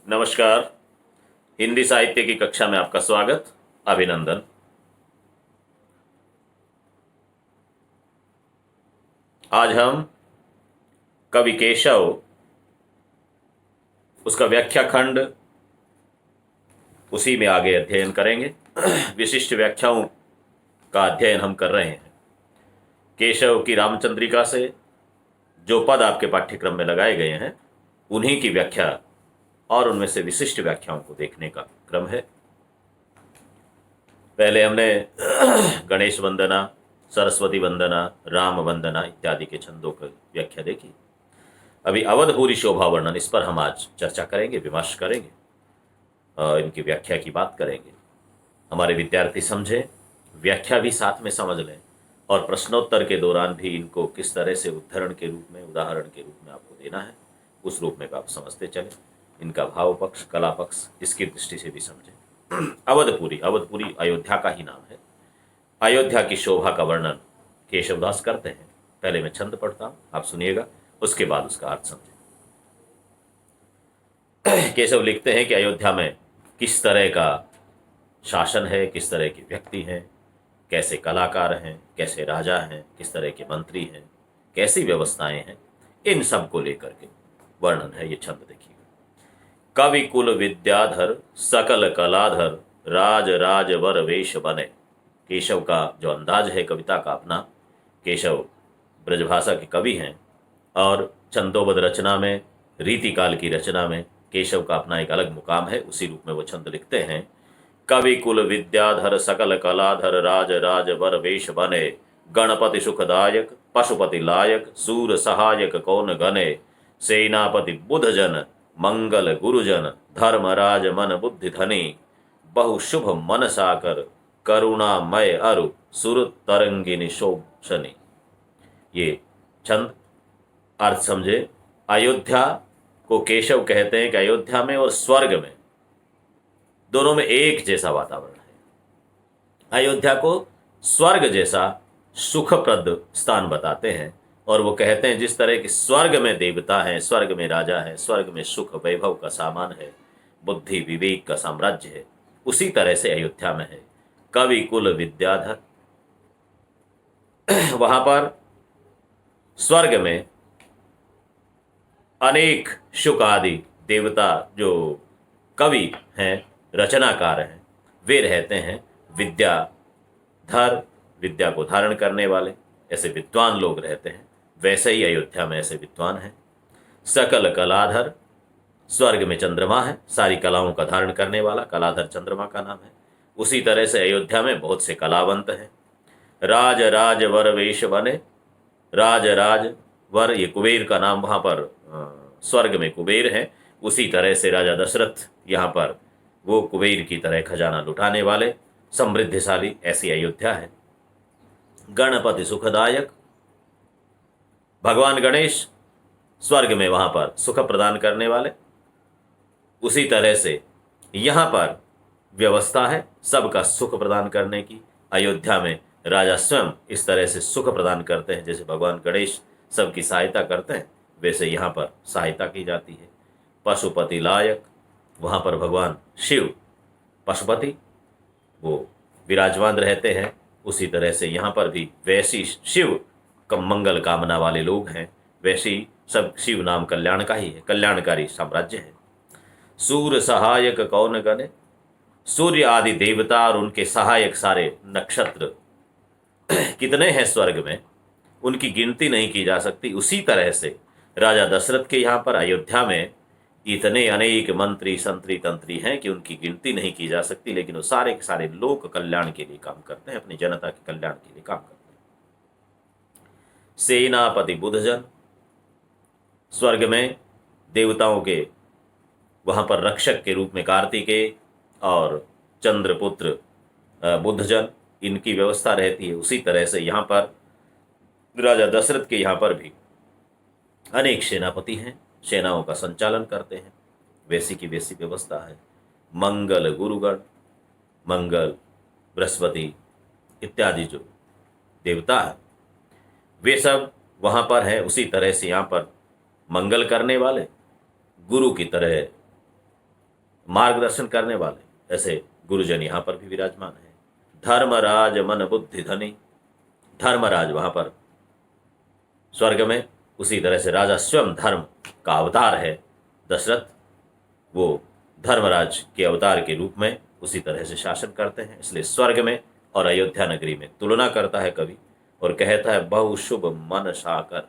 नमस्कार। हिंदी साहित्य की कक्षा में आपका स्वागत, अभिनंदन। आज हम कवि केशव, उसका व्याख्या खंड, उसी में आगे अध्ययन करेंगे। विशिष्ट व्याख्याओं का अध्ययन हम कर रहे हैं। केशव की रामचंद्रिका से जो पद आपके पाठ्यक्रम में लगाए गए हैं, उन्हीं की व्याख्या और उनमें से विशिष्ट व्याख्याओं को देखने का क्रम है। पहले हमने गणेश वंदना, सरस्वती वंदना, राम वंदना इत्यादि के छंदों की व्याख्या देखी। अभी अवधभूरि शोभा वर्णन, इस पर हम आज चर्चा करेंगे, विमर्श करेंगे, इनकी व्याख्या की बात करेंगे। हमारे विद्यार्थी समझें, व्याख्या भी साथ में समझ लें और प्रश्नोत्तर के दौरान भी इनको किस तरह से उद्धरण के रूप में, उदाहरण के रूप में आपको देना है, उस रूप में आप समझते चलें। इनका भाव पक्ष, कला पक्ष, इसकी दृष्टि से भी समझें। अवधपुरी, अवधपुरी अयोध्या का ही नाम है। अयोध्या की शोभा का वर्णन केशवदास करते हैं। पहले मैं छंद पढ़ता हूं, आप सुनिएगा, उसके बाद उसका अर्थ समझें। केशव लिखते हैं कि अयोध्या में किस तरह का शासन है, किस तरह के व्यक्ति हैं, कैसे कलाकार हैं, कैसे राजा हैं, किस तरह के मंत्री हैं, कैसी व्यवस्थाएं हैं, इन सब को लेकर के वर्णन है। ये छंद देखिएगा। कवि कुल विद्याधर सकल कलाधर राज राजवर वेश बने। केशव का जो अंदाज है कविता का अपना, केशव ब्रजभाषा के कवि हैं और छंदोबद्ध रचना में, रीतिकाल की रचना में केशव का अपना एक अलग मुकाम है। उसी रूप में वो छंद लिखते हैं। कवि कुल विद्याधर सकल कलाधर राज राजवर वेश बने। गणपति सुखदायक पशुपति लायक सूर सहायक कौन गने। सेनापति बुधजन मंगल गुरुजन धर्मराज मन बुद्धि धनी। बहु शुभ मन साकर करुणामय अरु सुर तरंगिनी शोभनी। ये छंद अर्थ समझे। अयोध्या को केशव कहते हैं कि अयोध्या में और स्वर्ग में, दोनों में एक जैसा वातावरण है। अयोध्या को स्वर्ग जैसा सुखप्रद स्थान बताते हैं और वो कहते हैं जिस तरह कि स्वर्ग में देवता है, स्वर्ग में राजा है, स्वर्ग में सुख वैभव का सामान है, बुद्धि विवेक का साम्राज्य है, उसी तरह से अयोध्या में है। कवि कुल विद्याधर, वहां पर स्वर्ग में अनेक शुक आदि देवता जो कवि हैं, रचनाकार हैं, वे रहते हैं। विद्याधर, विद्या को धारण करने वाले, ऐसे विद्वान लोग रहते हैं। वैसे ही अयोध्या में ऐसे विद्वान हैं। सकल कलाधर, स्वर्ग में चंद्रमा है, सारी कलाओं का धारण करने वाला, कलाधर चंद्रमा का नाम है। उसी तरह से अयोध्या में बहुत से कलावंत हैं। राज राज वर वेश बने। राज राज वर, ये कुबेर का नाम, वहाँ पर स्वर्ग में कुबेर है। उसी तरह से राजा दशरथ यहाँ पर वो कुबेर की तरह खजाना लुटाने वाले, समृद्धिशाली, ऐसी अयोध्या है। गणपति सुखदायक, भगवान गणेश स्वर्ग में वहाँ पर सुख प्रदान करने वाले। उसी तरह से यहाँ पर व्यवस्था है सबका सुख प्रदान करने की। अयोध्या में राजा स्वयं इस तरह से सुख प्रदान करते हैं, जैसे भगवान गणेश सबकी सहायता करते हैं, वैसे यहाँ पर सहायता की जाती है। पशुपति लायक, वहाँ पर भगवान शिव पशुपति वो विराजमान रहते हैं। उसी तरह से यहाँ पर भी वैसी शिव मंगल कामना वाले लोग हैं, वैसी सब शिव नाम कल्याण का ही है, कल्याणकारी साम्राज्य है। सूर्य सहायक कौन गणे। सूर्य आदि देवता और उनके सहायक सारे नक्षत्र कितने हैं स्वर्ग में, उनकी गिनती नहीं की जा सकती। उसी तरह से राजा दशरथ के यहाँ पर अयोध्या में इतने अनेक मंत्री संतरी तंत्री हैं कि उनकी गिनती नहीं की जा सकती, लेकिन वो सारे के सारे लोक कल्याण के लिए काम करते हैं, अपनी जनता के कल्याण के लिए काम करते हैं। सेनापति बुधजन, स्वर्ग में देवताओं के वहां पर रक्षक के रूप में कार्तिकेय और चंद्रपुत्र बुधजन, इनकी व्यवस्था रहती है। उसी तरह से यहाँ पर राजा दशरथ के यहाँ पर भी अनेक सेनापति हैं, सेनाओं का संचालन करते हैं, वैसी की वैसी व्यवस्था है। मंगल गुरुगण, मंगल बृहस्पति इत्यादि जो देवता है वे सब वहाँ पर हैं। उसी तरह से यहाँ पर मंगल करने वाले, गुरु की तरह मार्गदर्शन करने वाले ऐसे गुरुजन यहाँ पर भी विराजमान है। धर्मराज मन बुद्धि धनी, धर्मराज वहाँ पर स्वर्ग में, उसी तरह से राजा स्वयं धर्म का अवतार है दशरथ, वो धर्मराज के अवतार के रूप में उसी तरह से शासन करते हैं। इसलिए स्वर्ग में और अयोध्या नगरी में तुलना करता है कवि और कहता है बहु शुभ मन साकर।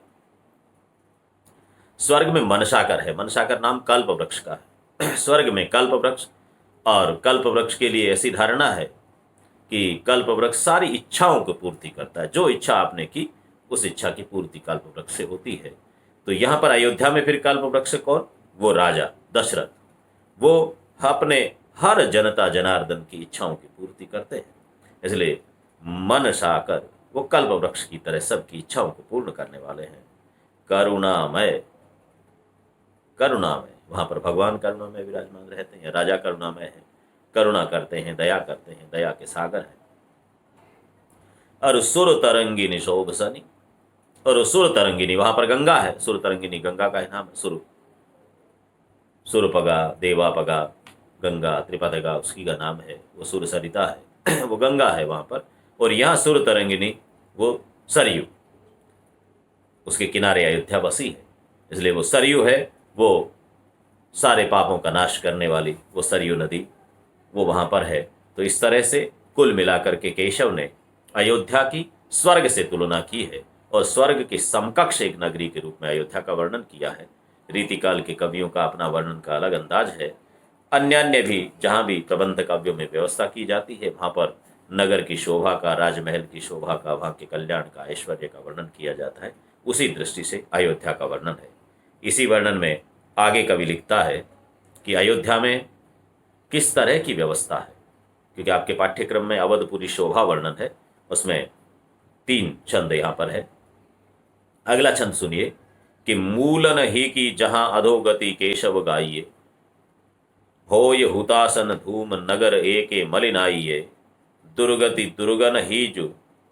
स्वर्ग में मनसाकर है, मनसाकर नाम कल्प वृक्ष का है। स्वर्ग में कल्प वृक्ष, और कल्प वृक्ष के लिए ऐसी धारणा है कि कल्प वृक्ष सारी इच्छाओं को पूर्ति करता है। जो इच्छा आपने की उस इच्छा की पूर्ति कल्प वृक्ष से होती है। तो यहाँ पर अयोध्या में फिर कल्प वृक्ष कौन? वो राजा दशरथ, वो अपने हर जनता जनार्दन की इच्छाओं की पूर्ति करते हैं। इसलिए मन साकर वो कल्प वृक्ष की तरह सबकी इच्छाओं को पूर्ण करने वाले हैं। करुणामय, करुणामय, वहाँ पर भगवान करुणामय विराजमान रहते हैं। राजा करुणामय है, करुणा करते हैं, दया करते हैं, दया के सागर हैं। और सुर तरंगिनी शोभ सनी, और सुर तरंगिनी वहाँ पर गंगा है। सुर तरंगिनी गंगा का ही नाम है। सुरपगा, देवापगा, गंगा, त्रिपदगा उसकी का नाम है। वो सुर सरिता है, वो गंगा है वहाँ पर। और यहाँ सुर तरंगिनी वो सरयू, उसके किनारे अयोध्या बसी है। इसलिए वो सरयू है, वो सारे पापों का नाश करने वाली वो सरयू नदी वो वहाँ पर है। तो इस तरह से कुल मिलाकर के केशव ने अयोध्या की स्वर्ग से तुलना की है और स्वर्ग के समकक्ष एक नगरी के रूप में अयोध्या का वर्णन किया है। रीतिकाल के कवियों का अपना वर्णन का अलग अंदाज है। अन्य भी जहाँ भी प्रबंध काव्यों में व्यवस्था की जाती है वहाँ पर नगर की शोभा का, राजमहल की शोभा का, वहाँ के कल्याण का, ऐश्वर्य का वर्णन किया जाता है। उसी दृष्टि से अयोध्या का वर्णन है। इसी वर्णन में आगे कवि लिखता है कि अयोध्या में किस तरह की व्यवस्था है, क्योंकि आपके पाठ्यक्रम में अवधपुरी शोभा वर्णन है, उसमें 3 छंद यहाँ पर है। अगला छंद सुनिए कि मूलन ही की जहां अधोगति केशव गाइए, होय हुतासन धूम नगर एके मलिनाइए, दुर्गति दुर्गन ही जो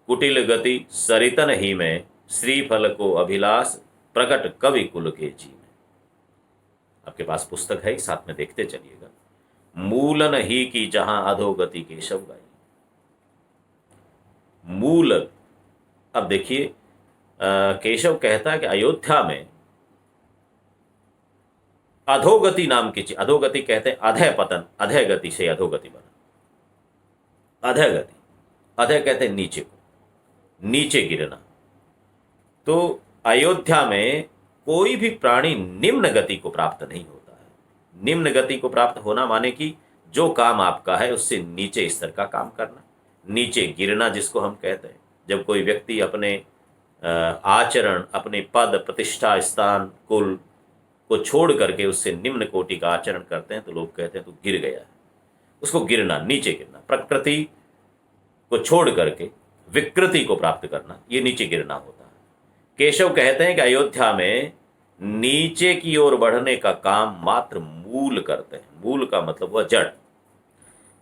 कुटिल गति सरितन ही में, श्रीफल को अभिलाष प्रकट कवि कुल के जी में। आपके पास पुस्तक है, साथ में देखते चलिएगा। मूलन ही की जहां अधोगति केशव गाई, मूल। अब देखिए केशव कहता है कि अयोध्या में अधोगति नाम की चीज, अधोगति कहते हैं अधय पतन, अधय गति से अधोगति बना, अधय गति, अधय कहते हैं नीचे को, नीचे गिरना। तो अयोध्या में कोई भी प्राणी निम्न गति को प्राप्त नहीं होता है। निम्न गति को प्राप्त होना माने कि जो काम आपका है उससे नीचे स्तर का काम करना, नीचे गिरना जिसको हम कहते हैं। जब कोई व्यक्ति अपने आचरण, अपने पद प्रतिष्ठा, स्थान, कुल को छोड़ करके उससे निम्न कोटि का आचरण करते हैं तो लोग कहते हैं तो गिर गया है। उसको गिरना, नीचे गिरना, प्रकृति को छोड़ करके विकृति को प्राप्त करना, ये नीचे गिरना होता है। केशव कहते हैं कि अयोध्या में नीचे की ओर बढ़ने का काम मात्र मूल करते हैं। मूल का मतलब वह जड़।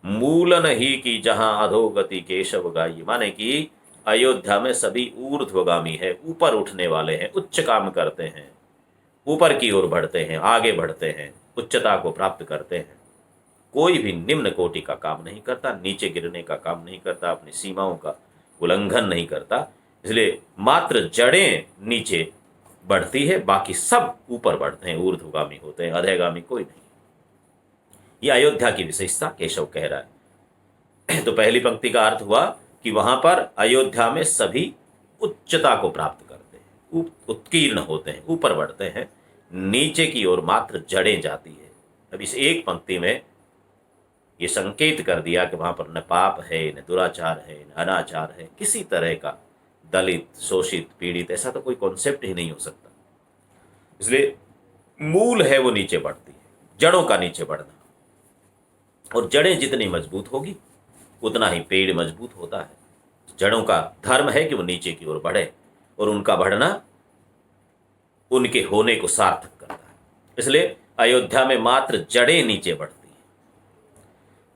मूलन ही की जहां अधोगति केशव गाई, माने कि अयोध्या में सभी ऊर्ध्वगामी है, ऊपर उठने वाले हैं, उच्च काम करते हैं, ऊपर की ओर बढ़ते हैं, आगे बढ़ते हैं, उच्चता को प्राप्त करते हैं। कोई भी निम्न कोटि का काम नहीं करता, नीचे गिरने का काम नहीं करता, अपनी सीमाओं का उल्लंघन नहीं करता। इसलिए मात्र जड़ें नीचे बढ़ती है, बाकी सब ऊपर बढ़ते हैं, ऊर्ध्वगामी होते हैं, अधयगामी कोई नहीं। ये अयोध्या की विशेषता केशव कह रहा है। तो पहली पंक्ति का अर्थ हुआ कि वहां पर अयोध्या में सभी उच्चता को प्राप्त करते हैं, उत्कीर्ण होते हैं, ऊपर बढ़ते हैं, नीचे की ओर मात्र जड़ें जाती है। अब इस एक पंक्ति में ये संकेत कर दिया कि वहां पर न पाप है, न दुराचार है, न अनाचार है, किसी तरह का दलित, शोषित, पीड़ित ऐसा तो कोई कॉन्सेप्ट ही नहीं हो सकता। इसलिए मूल है वो नीचे बढ़ती है, जड़ों का नीचे बढ़ना। और जड़ें जितनी मजबूत होगी उतना ही पेड़ मजबूत होता है। जड़ों का धर्म है कि वो नीचे की ओर बढ़े और उनका बढ़ना उनके होने को सार्थक करता है। इसलिए अयोध्या में मात्र जड़ें नीचे बढ़ती हैं।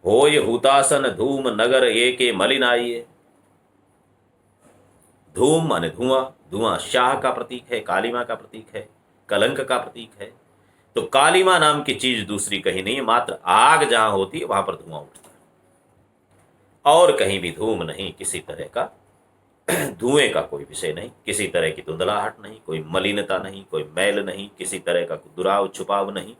होय हुतासन धूम नगर एके मलिनाइए। धूम माने धुआं, धुआं शाह का प्रतीक है, कालिमा का प्रतीक है, कलंक का प्रतीक है। तो कालीमा नाम की चीज दूसरी कहीं नहीं है, मात्र आग जहां होती है वहां पर धुआं उठता है, और कहीं भी धूम नहीं, किसी तरह का धुएं का कोई विषय नहीं, किसी तरह की धुंधलाहट नहीं, कोई मलिनता नहीं, कोई मैल नहीं, किसी तरह का दुराव छुपाव नहीं।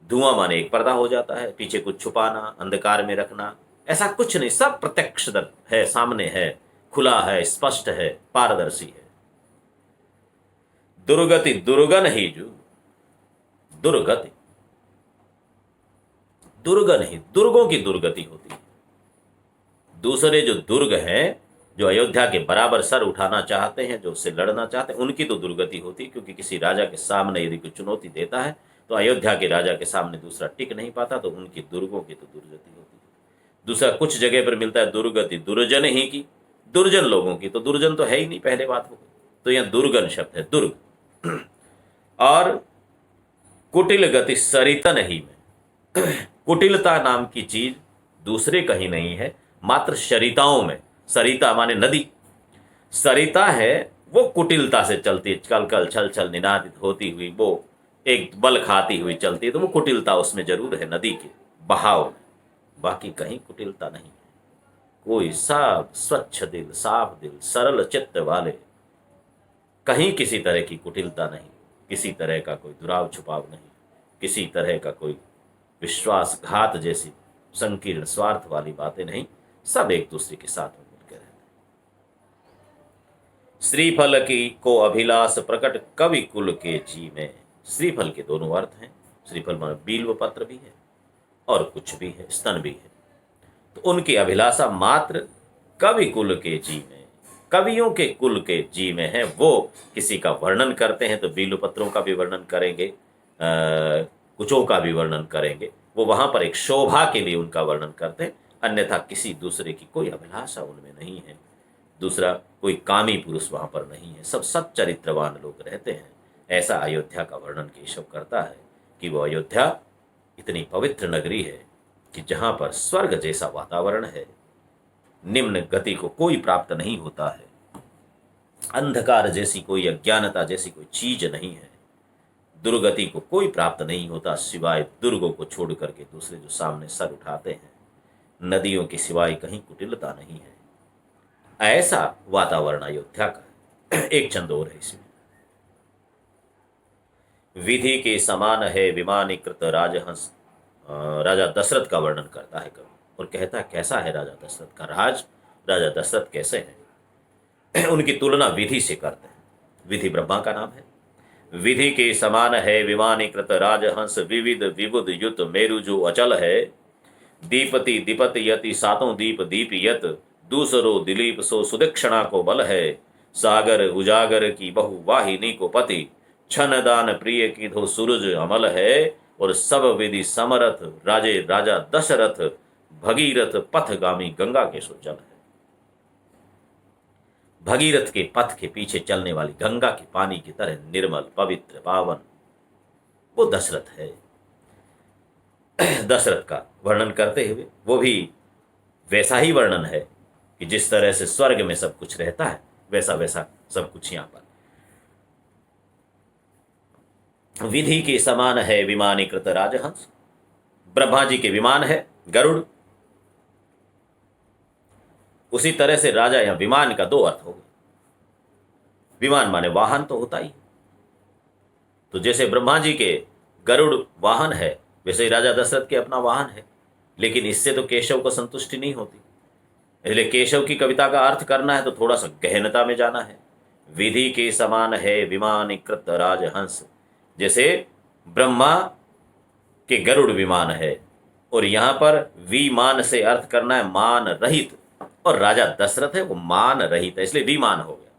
धुआं माने एक पर्दा हो जाता है, पीछे कुछ छुपाना, अंधकार में रखना, ऐसा कुछ नहीं, सब प्रत्यक्ष है, सामने है, खुला है, स्पष्ट है, पारदर्शी है। दुर्गति दुर्गन ही जो, दुर्गति दुर्गन ही, दुर्गों की दुर्गति होती है। दूसरे जो दुर्ग हैं, जो अयोध्या के बराबर सर उठाना चाहते हैं, जो उससे लड़ना चाहते हैं, उनकी तो दुर्गति होती है, क्योंकि किसी राजा के सामने यदि कोई चुनौती देता है तो अयोध्या के राजा के सामने दूसरा टिक नहीं पाता, तो उनकी दुर्गों की तो दुर्गति होती है। दूसरा कुछ जगह पर मिलता है दुर्गति दुर्जन ही की, दुर्जन लोगों की, तो दुर्जन तो है ही नहीं, पहले बात हो गई। तो यह दुर्गन शब्द है, दुर्ग। और कुटिल गति सरितन ही में, कुटिलता नाम की चीज दूसरे कहीं नहीं है, मात्र सरिताओं में। सरिता माने नदी, सरिता है वो कुटिलता से चलती है, कल कल छल छल निनादित होती हुई, वो एक बल खाती हुई चलती है, तो वो कुटिलता उसमें जरूर है, नदी के बहाव में। बाकी कहीं कुटिलता नहीं है। कोई साफ स्वच्छ दिल, साफ दिल, सरल चित्त वाले, कहीं किसी तरह की कुटिलता नहीं, किसी तरह का कोई दुराव छुपाव नहीं, किसी तरह का कोई विश्वासघात जैसी संकीर्ण स्वार्थ वाली बातें नहीं, सब एक दूसरे के साथ में मिलकर रहते हैं। श्रीफल की को अभिलाष प्रकट कवि कुल के जी में। श्रीफल के दोनों अर्थ हैं। श्रीफल माने बील्व पत्र भी है और कुछ भी है, स्तन भी है। तो उनकी अभिलाषा मात्र कवि कुल के जी में, कवियों के कुल के जी में है। वो किसी का वर्णन करते हैं तो बील्व पत्रों का भी वर्णन करेंगे, कुचों का भी वर्णन करेंगे। वो वहां पर एक शोभा के लिए उनका वर्णन करते हैं, अन्यथा किसी दूसरे की कोई अभिलाषा उनमें नहीं है। दूसरा कोई कामी पुरुष वहां पर नहीं है, सब सच्चरित्रवान लोग रहते हैं। ऐसा अयोध्या का वर्णन केशव करता है कि वो अयोध्या इतनी पवित्र नगरी है कि जहां पर स्वर्ग जैसा वातावरण है, निम्न गति को कोई प्राप्त नहीं होता है, अंधकार जैसी कोई, अज्ञानता जैसी कोई चीज नहीं है, दुर्गति को कोई प्राप्त नहीं होता सिवाय दुर्गों को छोड़ करके दूसरे जो सामने सर उठाते हैं। नदियों के सिवाय कहीं कुटिलता नहीं है। ऐसा वातावरण अयोध्या का है। एक चंद और है इसमें। विधि के समान है विमानीकृत राजहंस। राजा दशरथ का वर्णन करता है कवि और कहता है कैसा है राजा दशरथ का राज, राजा दशरथ कैसे हैं। उनकी तुलना विधि से करते हैं। विधि ब्रह्मा का नाम है। विधि के समान है विमानीकृत राजहंस, विविध विबुध युत मेरु जो अचल है। दीपति दीपत यति सातों दीप दीप यत, दूसरो दिलीप सो सुदक्षिणा को बल है। सागर उजागर की बहु वाहिनी को पति, छन दान प्रिय की धो सूरज अमल है। और सब विधि समरथ राजे राजा दशरथ, भगीरथ पथगामी गंगा के सो जल है। भगीरथ के पथ के पीछे चलने वाली गंगा के पानी की तरह निर्मल पवित्र पावन वो दशरथ है। दशरथ का वर्णन करते हुए वो भी वैसा ही वर्णन है कि जिस तरह से स्वर्ग में सब कुछ रहता है वैसा वैसा सब कुछ यहां पर। विधि के समान है विमानीकृत राजहंस, ब्रह्मा जी के विमान है गरुड़। उसी तरह से राजा या विमान का दो अर्थ हो गए। विमान माने वाहन तो होता ही, तो जैसे ब्रह्मा जी के गरुड़ वाहन है वैसे ही राजा दशरथ के अपना वाहन है। लेकिन इससे तो केशव को संतुष्टि नहीं होती, इसलिए केशव की कविता का अर्थ करना है तो थोड़ा सा गहनता में जाना है। विधि के समान है विमानीकृत राजहंस, जैसे ब्रह्मा के गरुड़ विमान है और यहां पर विमान से अर्थ करना है मान रहित, और राजा दशरथ है वो मान रहित है, इसलिए विमान हो गया।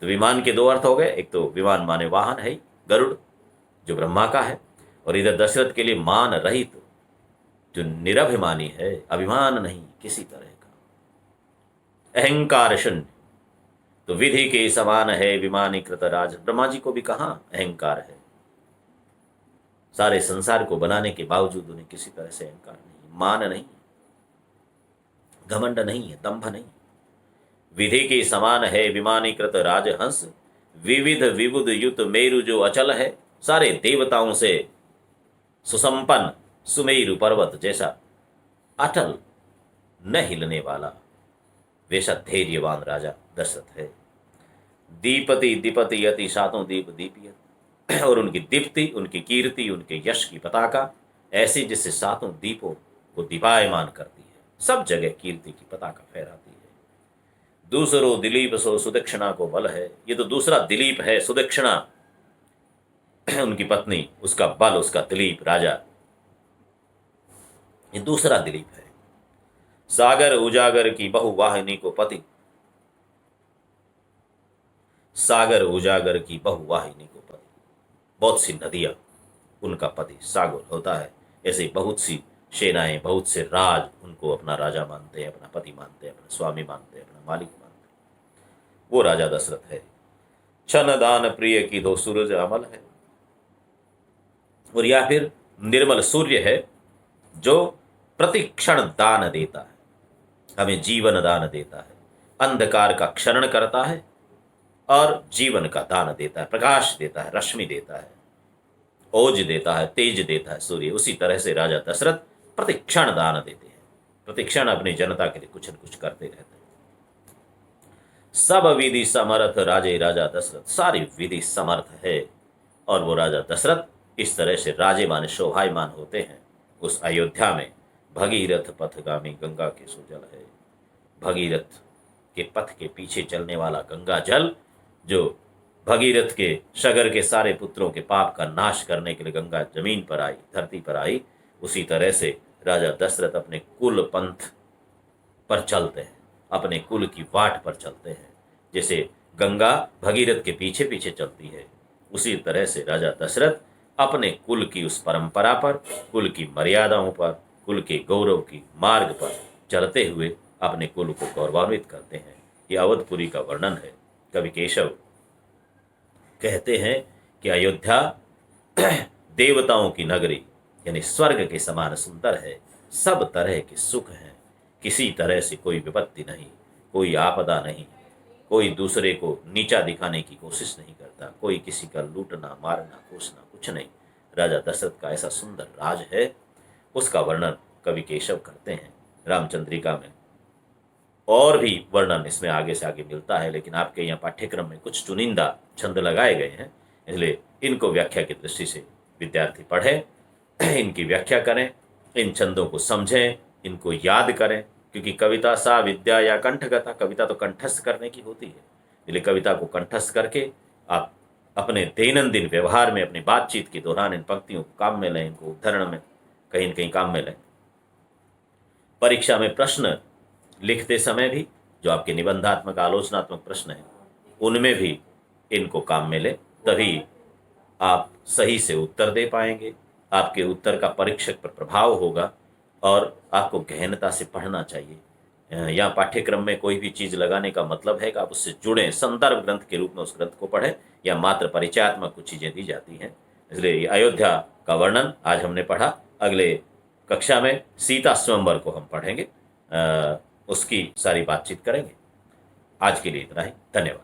तो विमान के दो अर्थ हो गए, एक तो विमान माने वाहन है गरुड़ जो ब्रह्मा का है, और इधर दशरथ के लिए मान रहित जो निरभिमानी है, अभिमान नहीं किसी तरह का, अहंकार शून्य। तो विधि के समान है विमानीकृत राज, ब्रह्मा जी को भी कहां अहंकार है। सारे संसार को बनाने के बावजूद उन्हें किसी तरह से अहंकार नहीं, मान नहीं, घमंड नहीं है, दंभ नहीं। विधि के समान है विमानीकृत राजहंस, विविध विबुध युत मेरु जो अचल है। सारे देवताओं से सुसंपन्न सुमेरु पर्वत जैसा अटल न हिलने वाला वैसा धैर्यवान राजा दशरथ है। दीपति दीपति यति सातों दीप दीपियत, और उनकी दीप्ति, उनकी कीर्ति, उनके यश की पताका ऐसी जिससे सातों दीपों को दीपायमान करती है, सब जगह कीर्ति की पताका फहराती है। दूसरो दिलीप सो सुदक्षिणा को बल है, ये तो दूसरा दिलीप है, सुदक्षिणा उनकी पत्नी, उसका बल, उसका दिलीप राजा, ये दूसरा दिलीप है। सागर उजागर की बहुवाहिनी को पति, सागर उजागर की बहुवाहिनी को पति, बहुत सी नदियां उनका पति सागर होता है। ऐसे बहुत सी सेनाएं, बहुत से राज उनको अपना राजा मानते हैं, अपना पति मानते हैं, अपना स्वामी मानते हैं, अपना मालिक मानते हैं। वो राजा दशरथ है। छन दान प्रिय की दो सूरज अमल है, और या फिर निर्मल सूर्य है जो प्रतिक्षण दान देता है, हमें जीवन दान देता है, अंधकार का क्षरण करता है और जीवन का दान देता है, प्रकाश देता है, रश्मि देता है, ओज देता है, तेज देता है सूर्य। उसी तरह से राजा दशरथ प्रतिक्षण दान देते हैं, प्रतिक्षण अपनी जनता के लिए कुछ न कुछ करते रहते हैं। सब विधि समर्थ राजे राजा दशरथ, सारी विधि समर्थ है और वो राजा दशरथ इस तरह से राजे माने शोभायमान होते हैं। उस अयोध्या में भगीरथ पथगामी गंगा के सुजल है, भगीरथ के पथ के पीछे चलने वाला गंगा जल, जो भगीरथ के सगर के सारे पुत्रों के पाप का नाश करने के लिए गंगा जमीन पर आई, धरती पर आई, उसी तरह से राजा दशरथ अपने कुल पंथ पर चलते हैं, अपने कुल की वाट पर चलते हैं। जैसे गंगा भगीरथ के पीछे पीछे चलती है, उसी तरह से राजा दशरथ अपने कुल की उस परंपरा पर, कुल की मर्यादाओं पर, कुल के गौरव की मार्ग पर चलते हुए अपने कुल को गौरवान्वित करते हैं। यह अवधपुरी का वर्णन है। कवि केशव कहते हैं कि अयोध्या देवताओं की नगरी यानी स्वर्ग के समान सुंदर है, सब तरह के सुख हैं, किसी तरह से कोई विपत्ति नहीं, कोई आपदा नहीं, कोई दूसरे को नीचा दिखाने की कोशिश नहीं करता, कोई किसी का लूटना मारना कोसना कुछ नहीं। राजा दशरथ का ऐसा सुंदर राज है, उसका वर्णन कवि केशव करते हैं रामचंद्रिका में। और भी वर्णन इसमें आगे से आगे मिलता है, लेकिन आपके यहाँ पाठ्यक्रम में कुछ चुनिंदा छंद लगाए गए हैं, इसलिए इनको व्याख्या की दृष्टि से विद्यार्थी पढ़ें, इनकी व्याख्या करें, इन छंदों को समझें, इनको याद करें, क्योंकि कविता सा विद्या या कंठगता, कविता तो कंठस्थ करने की होती है, इसलिए कविता को कंठस्थ करके आप अपने दैनंदिन व्यवहार में, अपनी बातचीत के दौरान इन पंक्तियों को काम में लें, इनको उद्धरण में कहीं न कहीं काम में लें। परीक्षा में प्रश्न लिखते समय भी जो आपके निबंधात्मक आलोचनात्मक प्रश्न हैं, उनमें भी इनको काम में लें, तभी आप सही से उत्तर दे पाएंगे, आपके उत्तर का परीक्षक पर प्रभाव होगा और आपको गहनता से पढ़ना चाहिए। यहाँ पाठ्यक्रम में कोई भी चीज़ लगाने का मतलब है कि आप उससे जुड़ें, संदर्भ ग्रंथ के रूप में उस ग्रंथ को पढ़ें, या मात्र परिचयात्मक कुछ चीज़ें दी जाती हैं। इसलिए अयोध्या का वर्णन आज हमने पढ़ा। अगले कक्षा में सीता स्वयंवर को हम पढ़ेंगे, उसकी सारी बातचीत करेंगे। आज के लिए इतना ही, धन्यवाद।